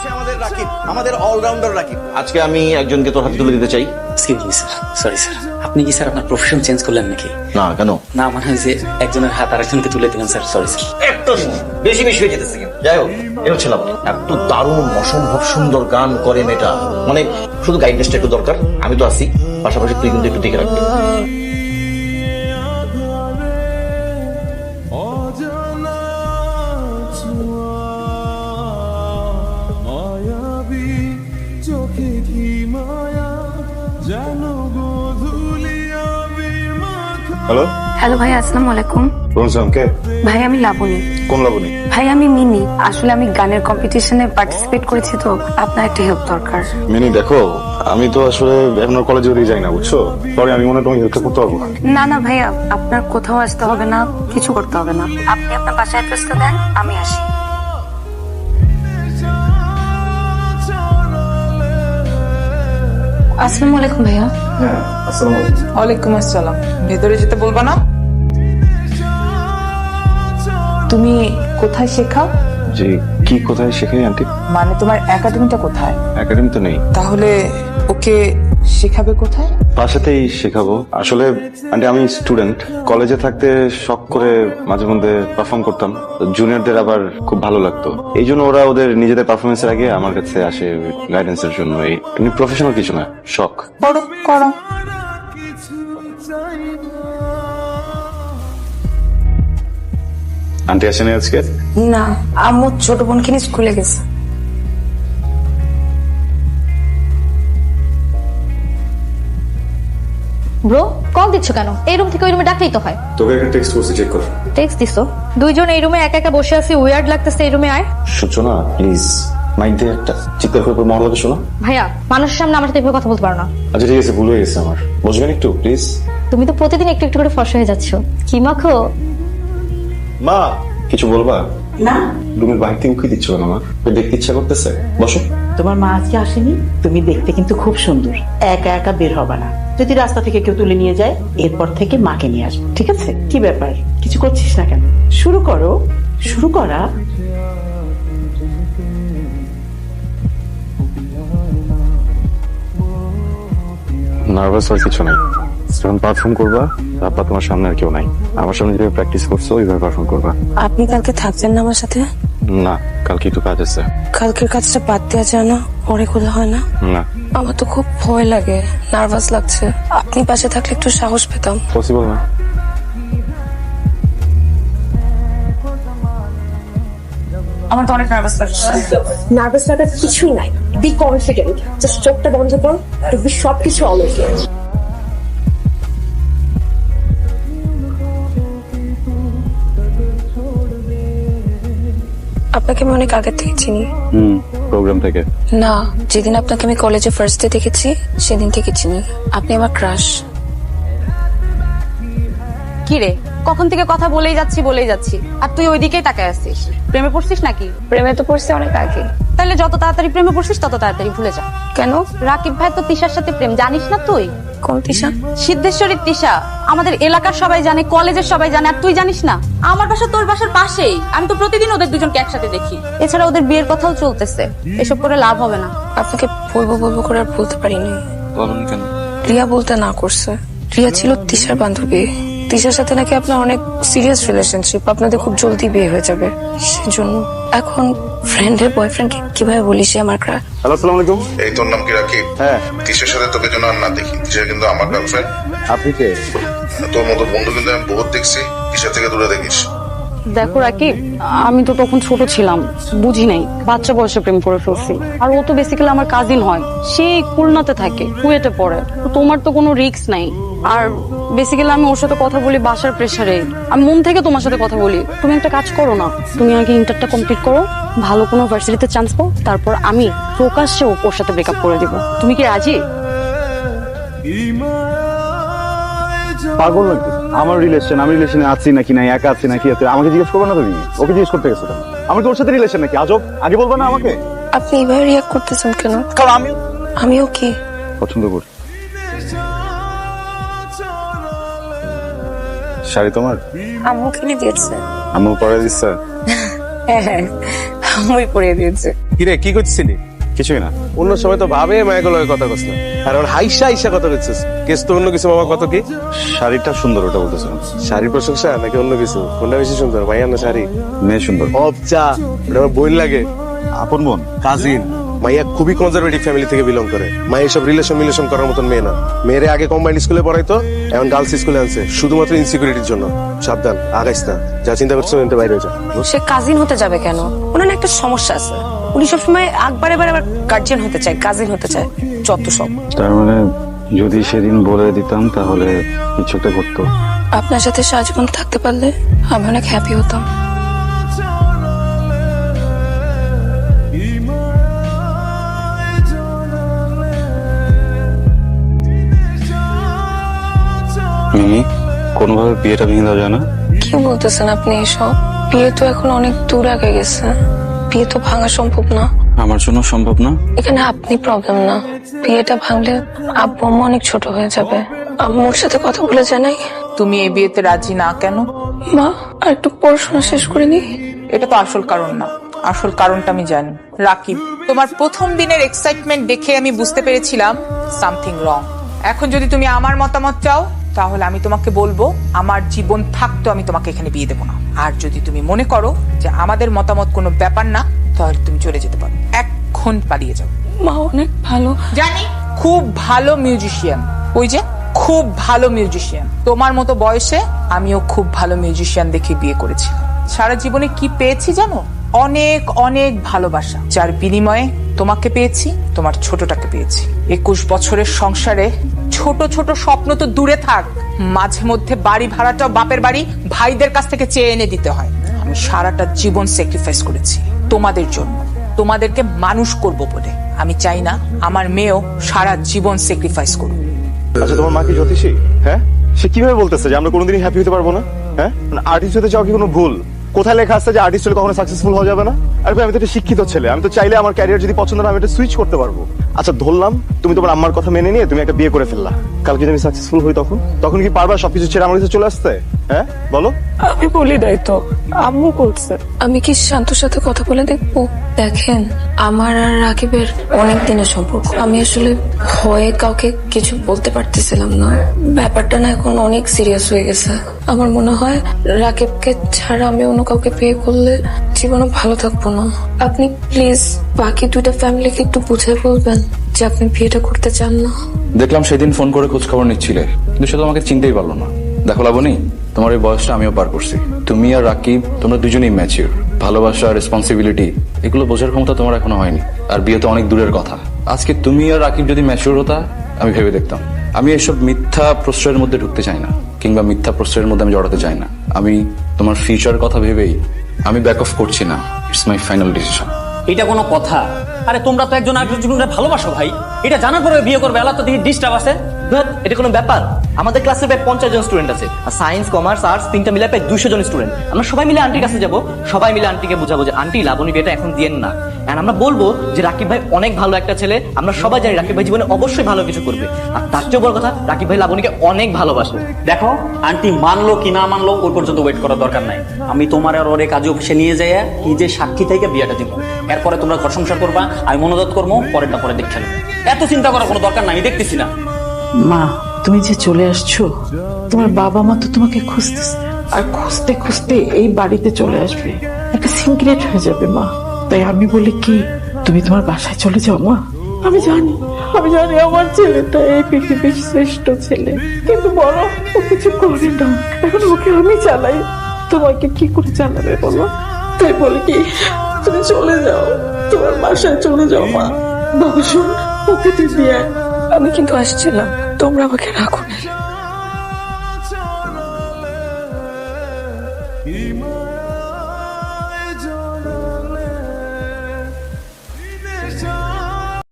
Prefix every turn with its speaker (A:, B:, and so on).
A: হচ্ছে আমাদের রাকিব, আমাদের অলরাউন্ডার রাকিব। আজকে আমি একজনকে তোর হাতে তুলে দিতে চাই।
B: Excuse me sir, sorry sir, আপনি কি স্যার আপনার প্রফেশন চেঞ্জ করলেন নাকি?
A: না, কেন?
B: না, মানে হয় যে একজনের হাত আরেকজনকে তুলে দিলেন স্যার, সরি স্যার।
A: একটু বেশি বেশি হয়ে যেতেছে কিন্তু। যাই হোক, এটা ছিলাম এত দারুণ অসম্ভব সুন্দর গান করে মেয়েটা, মানে শুধু গাইডনেসটা একটু দরকার। আমি তো আছি, পাশাপাশি তুই কিন্তু একটু দেখে রাখবি।
C: হ্যালো
D: হ্যালো ভাই, আসসালামু আলাইকুম।
C: বলছিলাম কে?
D: ভাই আমি লাবণী।
C: কোন লাবণী?
D: ভাই আমি মিনি। আসলে আমি গানের কম্পিটিশনে পার্টিসিপেট করেছি, তো আপনার একটা হেল্প দরকার।
C: মিনি দেখো, আমি তো আসলে এখন কলেজে ওদিকে যাই না, বুঝছো? সরি, আমি মনে হয় তোমাকে হেল্প করতে পারবো না।
D: না না ভাইয়া, আপনার কোথাও আসতে হবে না, কিছু করতে হবে না। আপনি আপনার বাসার অ্যাড্রেসটা দেন, আমি আসি। আসসালামু আলাইকুম ভাইয়া।
E: ওয়ালাইকুম আসসালাম। ভেতরে যেতে বলবা না? তুমি কোথায় শেখাও?
C: জি, কি কোথায় শেখাই আন্টি?
E: মানে তোমার একাডেমিটা কোথায়?
C: একাডেমি তো নেই।
E: তাহলে ওকে শেখাবে কোথায়?
C: বাসাতেই শেখাবো। আসলে আন্টি আমি স্টুডেন্ট, কলেজে থাকতে শখ করে মাঝে মধ্যে পারফর্ম করতাম, জুনিয়রদের আবার খুব ভালো লাগতো, এই জন্য ওরা ওদের নিজেদের পারফরমেন্সের আগে আমার কাছে আসে গাইডেন্সের জন্য। এই এমনি প্রফেশনাল কিছু না, শখ।
E: করো করো।
C: আন্টি আসেনি আজকে?
D: না, আম্মু ছোট বোনকে নিয়ে স্কুলে গেছে।
F: ব্রো, কল দিচ্ছ কেন? এই রুম থেকে ওই রুমে ডাকলেই তো হয়।
C: তোকে একটা টেক্সট করছি, চেক কর।
F: টেক্সট দিছো? দুইজন এই রুমে একা একা বসে আছি, উইয়ার্ড লাগতেছে। এই রুমে আয়।
C: সূচনা প্লিজ মাইক দিয়ে একটা চিৎকার করে মহলাকে শোনা।
F: ভাইয়া, মানুষের সামনে আমার সাথে এভাবে কথা বলতে পারো না।
C: আচ্ছা ঠিক আছে, ভুল হয়ে গেছে আমার, বুঝবেন একটু প্লিজ।
F: তুমি তো প্রতিদিন একটু একটু করে ফর্সা হয়ে যাচ্ছ। কি মাখো?
C: মা কিছু বলবা?
G: না,
C: রুমের বাইরে থেকে উকি দিচ্ছ কেন? মা দেখতে ইচ্ছা করতেছে, বসো।
G: তোমার মা আজকে আসেনি। তুমি দেখতে কিন্তু খুব সুন্দর, একা একা বের হবে না। যদি রাস্তা থেকে কেউ তুলে নিয়ে যায়, এরপর থেকে মাকে নিয়ে আসবে, ঠিক আছে? কি ব্যাপার, কিছু করছিস না কেন? শুরু করো, শুরু করা।
C: নার্ভাস হওয়ার কিছু নাই, যখন পারফর্ম করবা তারপর তোমার সামনে আর কেউ নাই, আমার সামনে যেভাবে প্র্যাকটিস করছো ওইভাবে পারফর্ম করবা।
D: আপনি কালকে থাকছেন না আমার সাথে?
C: না, কালকে একটু কাজ আছে।
D: কালকের কাজটা বাদ দেওয়া যায় না? পরে খোলা হয় না?
C: না
D: আমার তো খুব ভয় লাগে, নার্ভাস লাগছে। আপনি পাশে থাকলে একটু সাহস পেতাম।
C: পসিবল না।
D: আমার তো অনেক নার্ভাস লাগছে। নার্ভাস লাগার কিছুই নাই, বি কনফিডেন্ট। জাস্ট চোখটা বন্ধ কর, দেখবি সবকিছু অল ওকে। আপনাকে আমি অনেক আগে থেকে চিনি।
C: প্রোগ্রাম থেকে
D: না, যেদিন আপনাকে আমি কলেজে ফার্স্ট ডে দেখেছি সেদিন থেকে চিনি। আপনি আমার ক্রাশ।
H: কি রে, কখন থেকে কথা বলেই যাচ্ছি আর তুই ওইদিকেই তাকায় আসছিস। প্রেমে পড়ছিস নাকি?
D: প্রেমে তো পড়ছে অনেক আগে।
H: তাহলে যত তাড়াতাড়ি প্রেমে পড়ছিস তত তাড়াতাড়ি ভুলে যা।
D: কেন?
H: রাকিব ভাই তো তিশার সাথে প্রেম, জানিস না তুই?
D: কোন তিশা?
H: সিদ্ধেশ্বরীর তিশা। আমাদের এলাকার সবাই জানে, কলেজের সবাই জানে, আর তুই জানিস না? আমার বাসা তোর বাসার পাশেই, আমি তো প্রতিদিন ওদের দুজনকে একসাথে দেখি। এছাড়া ওদের বিয়ের কথাও চলতেছে, এসব করে লাভ হবে না।
D: আপনাকে বলবো করে আর বলতে পারিনি।
C: বলুন কেন?
D: রিয়া বলতে না করছে। রিয়া ছিল তিশার বান্ধবী। তিশার সাথে নাকি আপনার অনেক সিরিয়াস রিলেশনশিপ, আপনাদের খুব জলদি বিয়ে হয়ে যাবে। সেজন্য এখন ফ্রেন্ডের বয়ফ্রেন্ডকে কিভাবে বলি সে আমার ক্রাশ?
C: হ্যালো, আসসালামু আলাইকুম।
I: এই তোর নাম কি রাকিব?
C: হ্যাঁ।
I: তিশার সাথে তোকে যেন আর না দেখি, তিশা কিন্তু আমার গার্লফ্রেন্ড।
C: আপনি কে?
I: তোর মতো বন্ধু কিন্তু আমি বহুত দেখছি, তিশা থেকে দূরে দেখিস।
H: দেখো রাকিব, আমি তো তখন ছোট ছিলাম, বুঝি নাই, বাচ্চা বয়সে প্রেম করে ফেলছি। আর ও তো বেসিক্যালি আমার কাজিন হয়, সে খুলনাতে থাকে, কুয়েটে পড়ে। তো তোমার তো কোনো রিস্ক নাই। আর বেসিক্যালি আমি ওর সাথে কথা বলি বাসার প্রেসারে, আমি মন থেকে তোমার সাথে কথা বলি। তুমি একটা কাজ করো না, তুমি আগে ইন্টারটা কমপ্লিট করো, ভালো কোনো ভার্সিটিতে চান্স পাও, তারপর আমি প্রকাশ্যে ওর সাথে ব্রেকআপ করে দিব। তুমি কি রাজি?
C: পাগল নাকি? আমার রিলেশন, আমি রিলেশনে আছি নাকি নাই, একা আছি নাকি আছে, আমাকে জিজ্ঞেস করবো না? তুমি ওকে জিজ্ঞেস করতে গেছো কেন? আমার কি ওর সাথে রিলেশন নাকি? আজব, আগে বলবো না আমাকে?
D: আপনি এইভাবে রিয়াক্ট করতেছেন কেন?
C: কারণ
D: আমিও কি
C: পছন্দ করি। শাড়ি তোমার?
D: আম্মু কিনে দিয়েছে।
C: আম্মু পরে দিচ্ছে?
D: হ্যাঁ, আম্মুই পরিয়ে দিয়েছে।
J: কিরে কি করছিলি?
C: কিছুই না।
J: অন্য সময় তো ভাবে মায়াগুলো কথা কস না, আর ওর হাইসা হাইসা কথা করছিস। কেস তো অন্য কিছু। বাবা কত কি?
C: শাড়িটা সুন্দর, ওটা বলতেছিলাম।
J: শাড়ির প্রশংসা নাকি অন্য কিছু? কোনটা বেশি সুন্দর, মাইয়া না শাড়ি?
C: মেয়ে সুন্দর।
J: অবচা, ওটা আমার বোন লাগে।
C: আপন বোন?
J: কাজিন। মাইয়া খুবই কনজারভেটিভ ফ্যামিলি থেকে বিলং করে। মাইয়া সব রিলেশন করার মতন মেয়ে না। মেয়েরে আগে কম্বাইন্ড স্কুলে পড়াইতো, এখন গার্লস স্কুলে আনছে শুধুমাত্র ইনসিকিউরিটির জন্য। সাবধান, আগাইস না। যা চিন্তা করছো এনতে বাইরে যা।
D: সে কাজিন হতে যাবে কেন? ওনার না একটা সমস্যা আছে, উনি সবসময় একবারে আবার গার্জিয়ান হতে চায়, কাজিন হতে চায়, যত সব।
C: তার মানে যদি সেদিন বলে দিতাম তাহলে কিছু একটা করতো।
D: আপনার সাথে সারাজীবন থাকতে পারলে আমি অনেক হ্যাপি হতাম।
C: মিমি, কোনোভাবে বিয়েটা ভেঙে দেওয়া যায় না?
D: কি বলতেছেন আপনি এসব? বিয়ে তো এখন অনেক দূর আগে গেছে, বিয়ে তো ভাঙা সম্ভব না।
C: আমার জন্য সম্ভব না?
D: এখানে আপনি প্রবলেম না, বিয়েটা ভাঙলে আব্বু আম্মা অনেক ছোট হয়ে যাবে। আম্মুর সাথে কথা বলে জানাই।
E: তুমি এই বিয়েতে রাজি না কেন?
D: মা, আর একটু পড়াশোনা শেষ করে নি।
E: এটা তো আসল কারণ না, আসল কারণটা আমি জানি। রাকিব, তোমার প্রথম দিনের এক্সাইটমেন্ট দেখে আমি বুঝতে পেরেছিলাম সামথিং রং। এখন যদি তুমি আমার মতামত চাও তাহলে আমি তোমাকে বলবো, আমার জীবন থাকতো আমি তোমাকে এখানে বিয়ে দেবো না। আর যদি তুমি মনে করো যে আমাদের মতামত কোনো ব্যাপার না, তাহলে তুমি চলে যেতে পারো, এখন পালিয়ে যাও।
D: মা অনেক ভালো।
E: জানি, খুব ভালো মিউজিশিয়ান। ওই যে খুব ভালো মিউজিশিয়ান। তোমার মতো বয়সে আমিও খুব ভালো মিউজিশিয়ান দেখে বিয়ে করেছিলাম। সারা জীবনে কি পেয়েছি জানো? অনেক অনেক ভালোবাসা, যার বিনিময়ে তোমাকে পেয়েছি, তোমার ছোটটাকে পেয়েছি। 21 বছরের সংসারে ছোট ছোট স্বপ্ন তো দূরে থাক, মাঝে মধ্যে বাড়ি ভাড়াটাও বাপের বাড়ি ভাইদের কাছ থেকে চেয়ে এনে দিতে হয়। আমি সারাটা জীবন স্যাক্রিফাইস করেছি তোমাদের জন্য, তোমাদেরকে মানুষ করব বলে। আমি চাই না আমার মেয়েও সারা জীবন স্যাক্রিফাইস করুক।
C: আচ্ছা, তোমার মা কি জ্যোতিষী? হ্যাঁ, সে কিভাবে বলতেছে যে আমরা কোনোদিনই হ্যাপি হতে পারবো না? হ্যাঁ, আর্টিস্ট হতে চাও কি কোনো ভুল? কোথায় লেখা আছে যে আর্টিস্ট হলে কখনো সাকসেসফুল হওয়া যাবে না? আর ভাই, আমি তো একটা শিক্ষিত ছেলে, আমি তো চাইলে আমার ক্যারিয়ার যদি পছন্দ না আমি এটা সুইচ করতে পারবো। আচ্ছা, ধরলাম তুমি তোমার আম্মার কথা মেনে নিয়ে তুমি একটা বিয়ে করে ফেললা, কালকে যদি আমি সাকসেসফুল হই তখন কি পারবা সবকিছু ছেড়ে আমার কাছে চলে আসতে? হ্যাঁ বলো।
D: আমি বলি নাই তো, আম্মু করছে। আমি কি শান্তর সাথে কথা বলে দেখবো? দেখেন, আমার আর রাকিবের অনেক দিনের সম্পর্ক। আমি আসলে ভয়ে কাউকে কিছু বলতে পারতেছিলাম না। ব্যাপারটা না এখন অনেক সিরিয়াস হয়ে গেছে। আমার মনে হয় রাকিবকে ছাড়া আমি অন্য কাউকে বিয়ে করলে জীবনে ভালো থাকবো না। আপনি প্লিজ বাকি দুইটা ফ্যামিলিকে একটু বুঝিয়ে বলবেন যে আপনি বিয়েটা করতে চান না।
K: দেখলাম সেদিন ফোন করে খোঁজ খবর নিচ্ছিলে, কিন্তু সে তো আমাকে চিনতেই পারলো না। দেখো লাবণী, তোমার এই বয়সটা আমিও পার করছি। তুমি আর রাকিব, তোমরা দুজনেই ম্যাচিউর। ভালোবাসা, রেসপন্সিবিলিটি, এগুলো বোঝার ক্ষমতা তোমার এখনো হয়নি। আর বিয়ে তো অনেক দূরের কথা। আজকে তুমি আর রাকিব যদি ম্যাচিউর হতা, আমি ভেবে দেখতাম। আমি এসব মিথ্যা প্রশ্রয়ের মধ্যে ঢুকতে চাই না, কিংবা মিথ্যা প্রশ্রয়ের মধ্যে আমি জড়াতে চাই না। আমি তোমার ফিউচার কথা ভেবেই আমি ব্যাক অফ করছি না। It's my final decision.
B: এটা কোনো কথা? আরে তোমরা তো একজন আরেকজনকে ভালোবাসো ভাই, এটা জানার পরে বিয়ে করবে, আলাদা দেখি ডিস্টার্ব আছে।
L: এটা কোনো ব্যাপার? আমাদের ক্লাসে প্রায় 50 জন স্টুডেন্ট আছে, আর সায়েন্স, কমার্স, আর্টস তিনটা মিলে প্রায় 200 জন স্টুডেন্ট। আমরা সবাই মিলে আন্টির কাছে যাব, সবাই মিলে আন্টিকে বুঝাবো যে আন্টি, লাবণী বিয়েটা এখন দিয়েন না। আর আমরা বলবো যে রাকিব ভাই অনেক ভালো একটা ছেলে, আমরা সবাই জানি রাকিব ভাই জীবনে অবশ্যই ভালো কিছু করবে। আর তার চেয়ে বড় কথা, রাকিব ভাই লাবণীকে অনেক ভালোবাসে।
B: দেখো, আন্টি মানলো কি না মানলো ওই পর্যন্ত ওয়েট করার দরকার নাই। আমি তোমার আর ওরে কাজে অফিসে নিয়ে যাই, কি যে সাক্ষী থেকে বিয়েটা দিব। এরপরে তোমরা ঘর সংসার করবা, আমি মনোদত করবো, পরেরটা পরে দেখে নেবো। এত চিন্তা করার কোনো দরকার নাই, আমি দেখতেছি না।
G: মা, তুমি যে চলে আসছো, তোমার বাবা মা তো তোমাকে খুঁজতেছে, আর খুঁজতে খুঁজতে এই বাড়িতে চলে আসবে, একটা সিক্রেট হয়ে যাবে মা। তাই আমি বলি কি, তুমি তোমার বাসায় চলে যাও মা। আমি জানি আমার ছেলেটা এই পৃথিবীর শ্রেষ্ঠ ছেলে, কিন্তু বড় ও কিছু করে না। এখন ওকে আমি চালাই, তোমাকে কি করে চালাবে বলো? তাই বলি কি, তুমি চলে যাও, তোমার বাসায় চলে যাও মা। বাবা শোন, ওকে তুই দিয়ে।
D: আমি কিন্তু আসছিলাম, তোমরা আমাকে রাখো না।